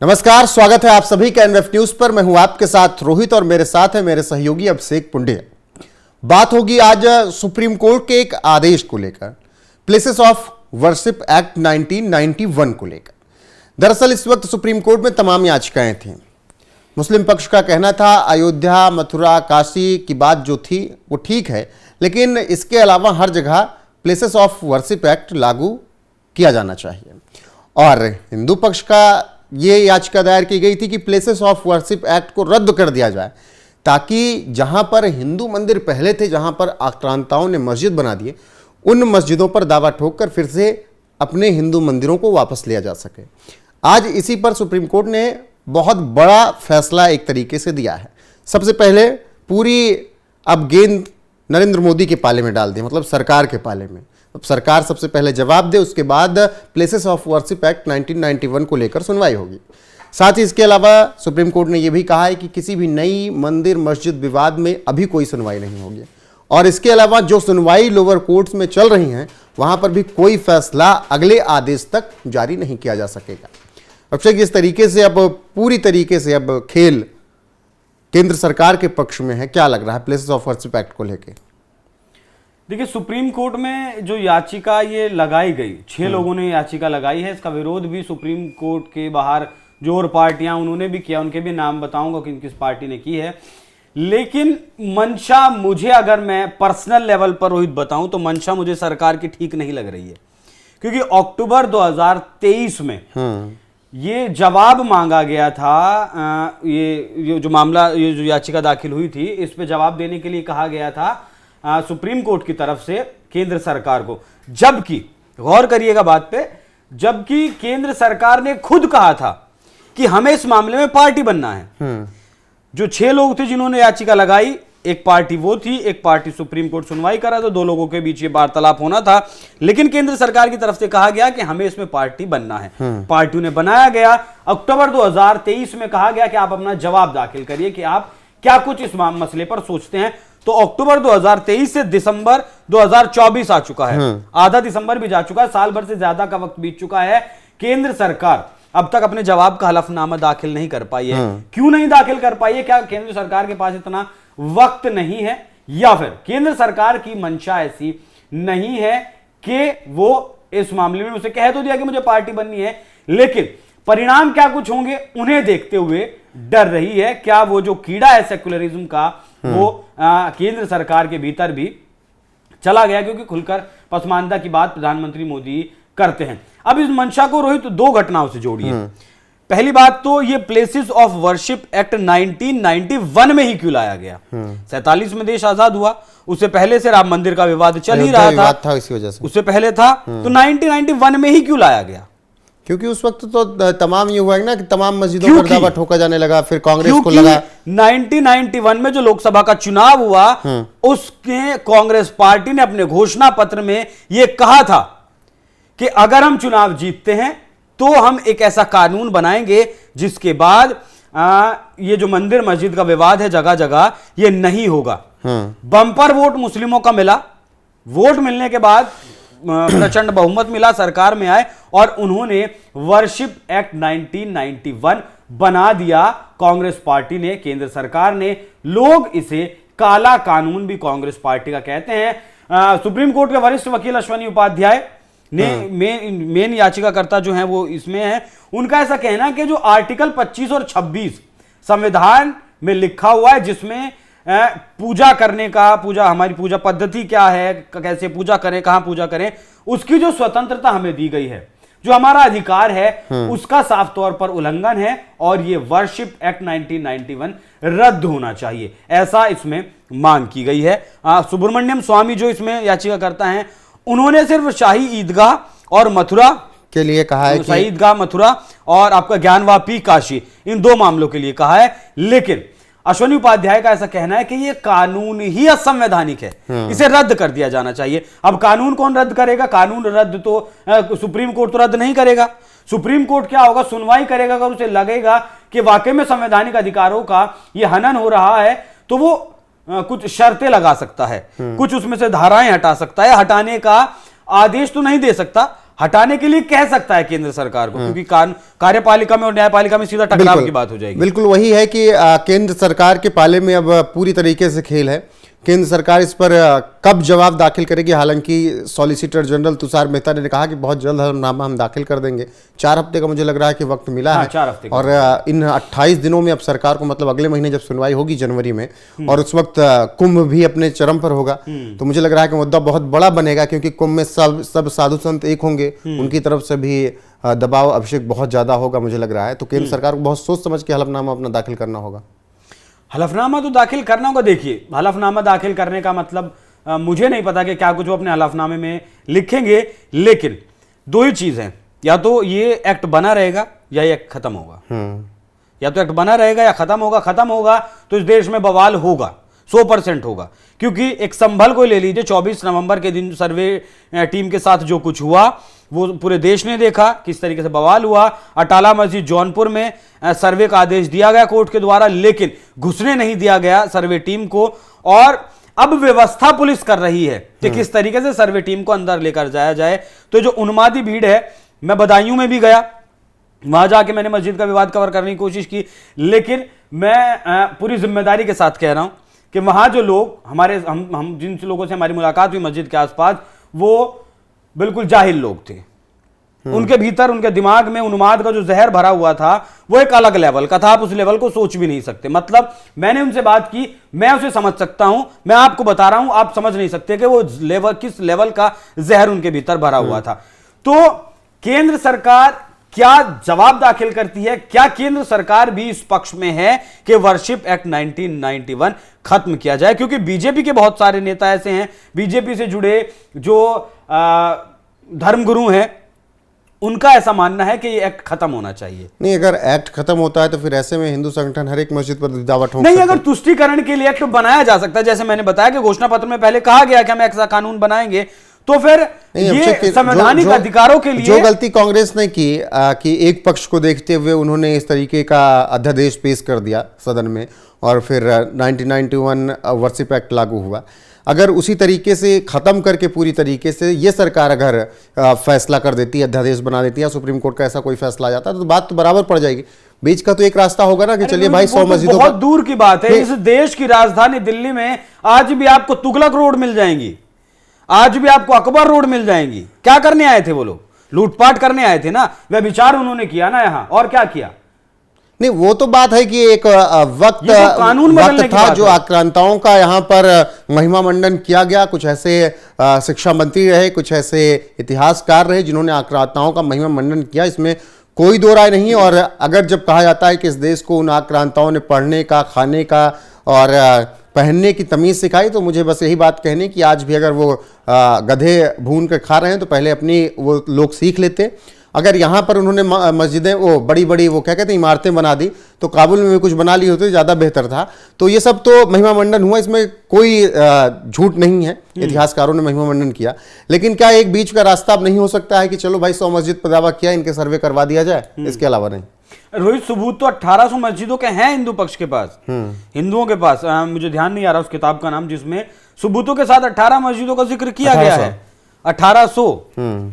नमस्कार, स्वागत है आप सभी का एनएफ न्यूज पर। मैं हूं आपके साथ रोहित और मेरे साथ है मेरे सहयोगी अभिषेक पुंडे। बात होगी आज सुप्रीम कोर्ट के एक आदेश को लेकर, प्लेसेस ऑफ वर्शिप एक्ट 1991 को लेकर। दरअसल इस वक्त सुप्रीम कोर्ट में तमाम याचिकाएं थी। मुस्लिम पक्ष का कहना था अयोध्या, मथुरा, काशी की बात जो थी वो ठीक है, लेकिन इसके अलावा हर जगह प्लेसेस ऑफ वर्शिप एक्ट लागू किया जाना चाहिए। और हिंदू पक्ष का ये याचिका दायर की गई थी कि प्लेसेस ऑफ वर्शिप एक्ट को रद्द कर दिया जाए, ताकि जहां पर हिंदू मंदिर पहले थे, जहां पर आक्रांताओं ने मस्जिद बना दिए, उन मस्जिदों पर दावा ठोककर फिर से अपने हिंदू मंदिरों को वापस लिया जा सके। आज इसी पर सुप्रीम कोर्ट ने बहुत बड़ा फैसला एक तरीके से दिया है। सबसे पहले पूरी अब गेंद नरेंद्र मोदी के पाले में डाल दी, मतलब सरकार के पाले में। अब सरकार सबसे पहले जवाब दे, उसके बाद प्लेसेस ऑफ वर्शिप एक्ट 1991 को लेकर सुनवाई होगी। साथ ही इसके अलावा सुप्रीम कोर्ट ने यह भी कहा है कि किसी भी नई मंदिर मस्जिद विवाद में अभी कोई सुनवाई नहीं होगी, और इसके अलावा जो सुनवाई लोअर कोर्ट्स में चल रही हैं वहां पर भी कोई फैसला अगले आदेश तक जारी नहीं किया जा सकेगा। अक्षय, इस तरीके से अब पूरी तरीके से अब खेल केंद्र सरकार के पक्ष में है। क्या लग रहा है प्लेसेस ऑफ वर्शिप एक्ट को लेकर? देखिए, सुप्रीम कोर्ट में जो याचिका ये लगाई गई, 6 लोगों ने याचिका लगाई है। इसका विरोध भी सुप्रीम कोर्ट के बाहर जो और पार्टियां उन्होंने भी किया, उनके भी नाम बताऊंगा कि किस पार्टी ने की है। लेकिन मंशा मुझे, अगर मैं पर्सनल लेवल पर रोहित बताऊं तो मंशा मुझे सरकार की ठीक नहीं लग रही है, क्योंकि अक्टूबर 2023 में ये जवाब मांगा गया था। ये जो मामला, ये जो याचिका दाखिल हुई थी, इस पे जवाब देने के लिए कहा गया था सुप्रीम कोर्ट की तरफ से केंद्र सरकार को। जबकि गौर करिएगा बात पे, जबकि केंद्र सरकार ने खुद कहा था कि हमें इस मामले में पार्टी बनना है। जो 6 लोग थे जिन्होंने याचिका लगाई, एक पार्टी वो थी, एक पार्टी सुप्रीम कोर्ट सुनवाई कर रहा था, 2 लोगों के बीच ये वार्तालाप होना था। लेकिन केंद्र सरकार की तरफ से कहा गया कि हमें इसमें पार्टी बनना है। पार्टियों ने बनाया गया। अक्टूबर 2023 में कहा गया कि आप अपना जवाब दाखिल करिए कि आप क्या कुछ इस मसले पर सोचते हैं। तो अक्टूबर 2023 से दिसंबर 2024 आ चुका है, आधा दिसंबर भी जा चुका है, साल भर से ज्यादा का वक्त बीत चुका है। केंद्र सरकार अब तक अपने जवाब का हलफनामा दाखिल नहीं कर पाई है। क्यों नहीं दाखिल कर पाई है? क्या केंद्र सरकार के पास इतना वक्त नहीं है, या फिर केंद्र सरकार की मंशा ऐसी नहीं है कि वो इस मामले में उसे कह तो दिया कि मुझे पार्टी बननी है, लेकिन परिणाम क्या कुछ होंगे उन्हें देखते हुए डर रही है। क्या वो जो कीड़ा है सेक्युलरिज्म का, वो केंद्र सरकार के भीतर भी चला गया? क्योंकि खुलकर पसमानदा की बात प्रधानमंत्री मोदी करते हैं। अब इस मंशा को रोहित 2 घटनाओं से जोड़िए। पहली बात तो ये प्लेसेस ऑफ वर्शिप एक्ट 1991 में ही क्यों लाया गया? 47 में देश आजाद हुआ, उससे पहले से राम मंदिर का विवाद चल ही रहा था, इसी वजह से उससे पहले था। तो 1991 में ही क्यों लाया गया? क्योंकि उस वक्त तो तमाम ये हुआ है ना कि तमाम मस्जिदों पर दावा ठोका जाने लगा, फिर कांग्रेस को लगा। 1991 में जो लोकसभा का चुनाव हुआ, उसके कांग्रेस पार्टी ने अपने घोषणा पत्र में यह कहा था कि अगर हम चुनाव जीतते हैं तो हम एक ऐसा कानून बनाएंगे जिसके बाद ये जो मंदिर मस्जिद का विवाद है जगह जगह ये नहीं होगा। बम्पर वोट मुस्लिमों का मिला। वोट मिलने के बाद प्रचंड बहुमत मिला, सरकार में आए और उन्होंने वर्शिप एक्ट 1991 बना दिया। कांग्रेस पार्टी ने, केंद्र सरकार ने। लोग इसे काला कानून भी कांग्रेस पार्टी का कहते हैं। सुप्रीम कोर्ट के वरिष्ठ वकील अश्वनी उपाध्याय ने मेन याचिकाकर्ता जो हैं वो इसमें है। उनका ऐसा कहना है कि जो आर्टिकल 25 और 26 संविधान में लिखा हुआ है, जिसमें पूजा करने का, हमारी पूजा पद्धति क्या है, कैसे पूजा करें, कहां पूजा करें, उसकी जो स्वतंत्रता हमें दी गई है, जो हमारा अधिकार है, उसका साफ तौर पर उल्लंघन है और ये वर्शिप एक्ट 1991 रद्द होना चाहिए, ऐसा इसमें मांग की गई है। सुब्रमण्यम स्वामी जो इसमें याचिका करता है, उन्होंने सिर्फ शाही ईदगाह और मथुरा के लिए कहा है, शाही ईदगाह मथुरा और आपका ज्ञानवापी काशी, इन 2 मामलों के लिए कहा है। लेकिन अश्वनी उपाध्याय का ऐसा कहना है कि यह कानून ही असंवैधानिक है, इसे रद्द कर दिया जाना चाहिए। अब कानून कौन रद्द करेगा? कानून रद्द तो सुप्रीम कोर्ट तो रद्द नहीं करेगा। सुप्रीम कोर्ट क्या होगा, सुनवाई करेगा। अगर उसे लगेगा कि वाकई में संवैधानिक अधिकारों का यह हनन हो रहा है तो वो कुछ शर्तें लगा सकता है, कुछ उसमें से धाराएं हटा सकता है। हटाने का आदेश तो नहीं दे सकता, हटाने के लिए कह सकता है केंद्र सरकार को, क्योंकि कार्यपालिका में और न्यायपालिका में सीधा टकराव की बात हो जाएगी। बिल्कुल वही है कि केंद्र सरकार के पाले में अब पूरी तरीके से खेल है। केंद्र सरकार इस पर कब जवाब दाखिल करेगी, हालांकि सॉलिसिटर जनरल तुषार मेहता ने कहा कि बहुत जल्द हलफनामा हम दाखिल कर देंगे। 4 हफ्ते का मुझे लग रहा है कि वक्त मिला है। 4 हफ्ते और इन 28 दिनों में अब सरकार को, मतलब अगले महीने जब सुनवाई होगी जनवरी में, और उस वक्त कुंभ भी अपने चरम पर होगा, तो मुझे लग रहा है कि मुद्दा बहुत बड़ा बनेगा, क्योंकि कुंभ में सब साधु संत एक होंगे, उनकी तरफ से भी दबाव अभिषेक बहुत ज्यादा होगा मुझे लग रहा है। तो केंद्र सरकार को बहुत सोच समझ के हलफनामा अपना दाखिल करना होगा। हलफनामा तो दाखिल करना होगा। देखिए, हलफनामा दाखिल करने का मतलब मुझे नहीं पता कि क्या कुछ वो अपने हलफनामे में लिखेंगे, लेकिन 2 ही चीज है, या तो ये एक्ट बना रहेगा या ये एक्ट खत्म होगा। या तो एक्ट बना रहेगा या खत्म होगा। खत्म होगा तो इस देश में बवाल होगा, 100% होगा, क्योंकि एक संभल को ले लीजिए, 24 नवंबर के दिन सर्वे टीम के साथ जो कुछ हुआ वो पूरे देश ने देखा, किस तरीके से बवाल हुआ। अटाला मस्जिद जौनपुर में सर्वे का आदेश दिया गया कोर्ट के द्वारा, लेकिन घुसने नहीं दिया गया सर्वे टीम को, और अब व्यवस्था पुलिस कर रही है कि किस तरीके से सर्वे टीम को अंदर लेकर जाया जाए। तो जो उन्मादी भीड़ है, मैं बदायूं में भी गया, वहां जाके मैंने मस्जिद का विवाद कवर करने की कोशिश की, लेकिन मैं पूरी जिम्मेदारी के साथ कह रहा हूं कि वहां जो लोग हम जिन लोगों से हमारी मुलाकात हुई मस्जिद के आसपास, वो बिल्कुल जाहिल लोग थे। उनके भीतर, उनके दिमाग में उन्माद का जो जहर भरा हुआ था वो एक अलग लेवल का था, आप उस लेवल को सोच भी नहीं सकते। मतलब मैंने उनसे बात की, मैं उसे समझ सकता हूं, मैं आपको बता रहा हूं, आप समझ नहीं सकते कि वो लेवल, किस लेवल का जहर उनके भीतर भरा हुआ था। तो केंद्र सरकार क्या जवाब दाखिल करती है? क्या केंद्र सरकार भी इस पक्ष में है कि वर्शिप एक्ट 1991 खत्म किया जाए? क्योंकि बीजेपी के बहुत सारे नेता ऐसे हैं, बीजेपी से जुड़े जो धर्मगुरु हैं, उनका ऐसा मानना है कि ये एक्ट खत्म होना चाहिए। नहीं, अगर एक्ट खत्म होता है तो फिर ऐसे में हिंदू संगठन हर एक मस्जिद पर दावत नहीं, अगर तुष्टीकरण के लिए एक्ट बनाया जा सकता है, जैसे मैंने बताया कि घोषणा पत्र में पहले कहा गया कि हम ऐसा कानून बनाएंगे, तो फिर ये संवैधानिक अधिकारों के लिए जो गलती कांग्रेस ने की कि एक पक्ष को देखते हुए उन्होंने इस तरीके का अध्यादेश पेश कर दिया सदन में, और फिर 1991 वर्शिप एक्ट लागू हुआ। अगर उसी तरीके से खत्म करके पूरी तरीके से ये सरकार अगर फैसला कर देती है, अध्यादेश बना देती है, सुप्रीम कोर्ट का ऐसा कोई फैसला आ जाता है, तो बात तो बराबर पड़ जाएगी। बीच का तो एक रास्ता होगा ना कि चलिए भाई 100 मस्जिदों, बहुत दूर की बात है। इस देश की राजधानी दिल्ली में आज भी आपको तुगलक रोड मिल जाएंगी, आज भी आपको अकबर रोड मिल जाएंगी। क्या करने आए थे वो लोग? लूटपाट करने आए थे ना, वह विचार उन्होंने किया ना यहां, और क्या किया? नहीं, वो तो बात है कि एक वक्त था जो आक्रांताओं का यहाँ पर महिमा मंडन किया गया। कुछ ऐसे शिक्षा मंत्री रहे, कुछ ऐसे इतिहासकार रहे जिन्होंने आक्रांताओं का महिमा मंडन किया, इसमें कोई दो राय नहीं। और अगर जब कहा जाता है कि इस देश को उन आक्रांताओं ने पढ़ने का, खाने का और पहनने की तमीज़ सिखाई, तो मुझे बस यही बात कहनी कि आज भी अगर वो गधे भून कर खा रहे हैं तो पहले अपनी वो लोग सीख लेते। अगर यहाँ पर उन्होंने मस्जिदें, वो बड़ी बड़ी वो क्या कहते हैं, इमारतें बना दी, तो काबुल में भी कुछ बना ली होती ज़्यादा बेहतर था। तो ये सब तो महिमा मंडन हुआ, इसमें कोई झूठ नहीं है, इतिहासकारों ने महिमा मंडन किया। लेकिन क्या एक बीच का रास्ता अब नहीं हो सकता है कि चलो भाई 100 मस्जिद पर दावा किया, इनके सर्वे करवा दिया जाए? इसके अलावा नहीं। रोहित, सबूत तो 1800 मस्जिदों के हैं हिंदू पक्ष के पास, हिंदुओं के पास। मुझे ध्यान नहीं आ रहा उस किताब का नाम जिसमें सबूतों के साथ 18 मस्जिदों का जिक्र किया गया है। 1800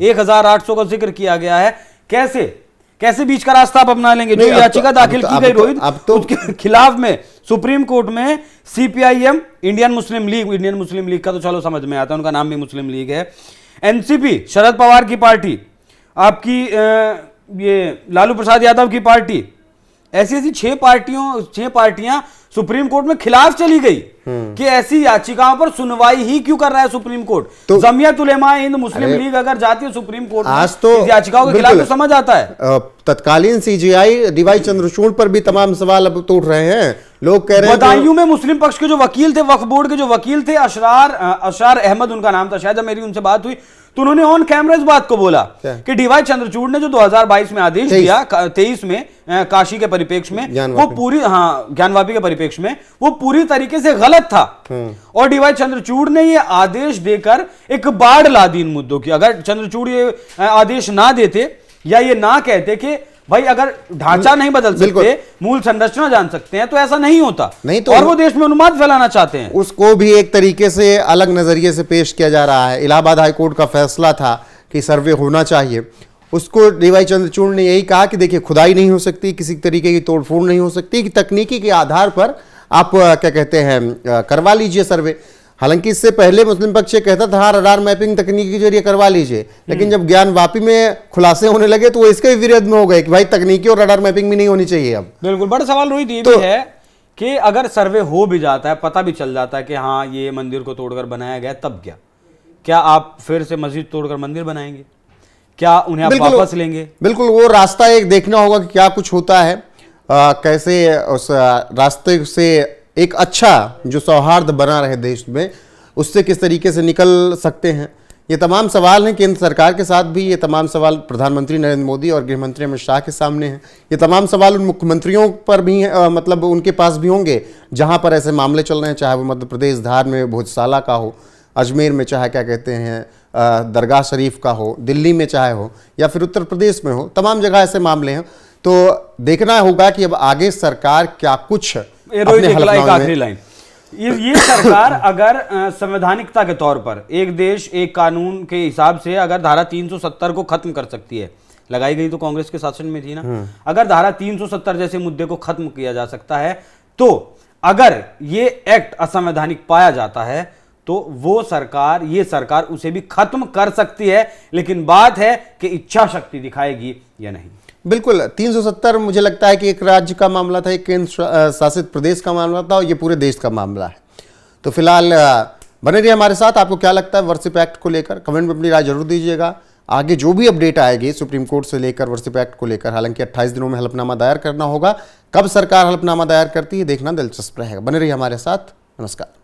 1800 का जिक्र किया गया है। कैसे बीच का रास्ता आप अपना लेंगे? जो याचिका दाखिल की गई रोहित, उसके खिलाफ में सुप्रीम कोर्ट में सीपीआईएम, इंडियन मुस्लिम लीग का तो चलो समझ में आता है, उनका नाम भी मुस्लिम लीग है, एनसीपी शरद पवार की पार्टी, आपकी ये लालू प्रसाद यादव की पार्टी, ऐसी 6 पार्टियां सुप्रीम कोर्ट में खिलाफ चली गई कि ऐसी याचिकाओं पर सुनवाई ही क्यों कर रहा है सुप्रीम कोर्ट। तो जमीयत उलेमा हिंद मुस्लिम लीग अगर जाती है सुप्रीम कोर्ट में आज तो याचिकाओं के खिलाफ, तो समझ आता है। तत्कालीन सीजीआई डीवाई चंद्रचूड़ पर भी तमाम सवाल अब तो उठ रहे हैं। लोग कह रहे हैं, बदायूं में मुस्लिम पक्ष के जो वकील थे, वक्फ बोर्ड के जो वकील थे, अशरार अहमद उनका नाम था शायद, जब मेरी उनसे बात हुई तो उन्होंने ऑन कैमरा इस बात को बोला कि डीवाई चंद्रचूड़ ने जो 2022 में आदेश दिया, 23 में काशी के परिप्रेक्ष्य में, वो पूरी ज्ञानवापी के परिप्रेक्ष्य में वो पूरी तरीके से गलत था। और डीवाई चंद्रचूड़ ने ये आदेश देकर एक बाढ़ ला दी इन मुद्दों की। अगर चंद्रचूड़ ये आदेश ना देते या ये ना कहते कि भाई अगर ढांचा नहीं बदल सकते, मूल संरचना जान सकते हैं, तो ऐसा नहीं होता। नहीं तो, और वो देश में उन्माद फैलाना चाहते हैं। उसको भी एक तरीके से अलग नजरिए से पेश किया जा रहा है। इलाहाबाद हाईकोर्ट का फैसला था कि सर्वे होना चाहिए, उसको डीवाई चंद्रचूड़ ने यही कहा कि देखिए खुदाई नहीं हो सकती, किसी तरीके की तोड़फोड़ नहीं हो सकती, कि तकनीकी के आधार पर आप क्या कहते हैं करवा लीजिए सर्वे। हालांकि इससे पहले मुस्लिम पक्ष ये कहता था हाँ रडार मैपिंग तकनीकी के जरिए करवा लीजिए, लेकिन जब ज्ञान वापी में खुलासे होने लगे तो वो इसके विरोध में हो गए कि भाई तकनीकी और रडार मैपिंग भी नहीं होनी चाहिए अब। बिल्कुल, बड़ा सवाल रोहित ये भी है कि अगर सर्वे हो भी जाता है, पता भी चल जाता है कि हाँ ये मंदिर को तोड़कर बनाया गया, तब क्या आप फिर से मस्जिद तोड़कर मंदिर बनाएंगे? क्या उन्हें आप वापस लेंगे? बिल्कुल, वो रास्ता एक देखना होगा कि क्या कुछ होता है, कैसे उस रास्ते से एक अच्छा जो सौहार्द बना रहे देश में, उससे किस तरीके से निकल सकते हैं। ये तमाम सवाल हैं केंद्र सरकार के साथ भी, ये तमाम सवाल प्रधानमंत्री नरेंद्र मोदी और गृह मंत्री अमित शाह के सामने हैं, ये तमाम सवाल उन मुख्यमंत्रियों पर भी मतलब उनके पास भी होंगे जहां पर ऐसे मामले चल रहे हैं, चाहे वो मध्य प्रदेश धार में भोजशाला का हो, अजमेर में चाहे क्या कहते हैं दरगाह शरीफ का हो, दिल्ली में चाहे हो, या फिर उत्तर प्रदेश में हो, तमाम जगह ऐसे मामले हैं। तो देखना होगा कि अब आगे सरकार क्या कुछ आखिरी लाइन, ये सरकार अगर संवैधानिकता के तौर पर एक देश एक कानून के हिसाब से अगर धारा 370 को खत्म कर सकती है, लगाई गई तो कांग्रेस के शासन में थी ना, अगर धारा 370 जैसे मुद्दे को खत्म किया जा सकता है, तो अगर ये एक्ट असंवैधानिक पाया जाता है तो वो सरकार, ये सरकार उसे भी खत्म कर सकती है, लेकिन बात है कि इच्छा शक्ति दिखाएगी या नहीं। बिल्कुल, 370 मुझे लगता है कि एक राज्य का मामला था, एक केंद्र शासित प्रदेश का मामला था, और ये पूरे देश का मामला है। तो फिलहाल बने रहिए हमारे साथ। आपको क्या लगता है वर्शिप एक्ट को लेकर, कमेंट में अपनी राय जरूर दीजिएगा। आगे जो भी अपडेट आएगी सुप्रीम कोर्ट से लेकर वर्शिप एक्ट को लेकर, हालांकि 28 दिनों में हलफनामा दायर करना होगा, कब सरकार हलफनामा दायर करती है देखना दिलचस्प रहेगा। बने रहिए हमारे साथ। नमस्कार।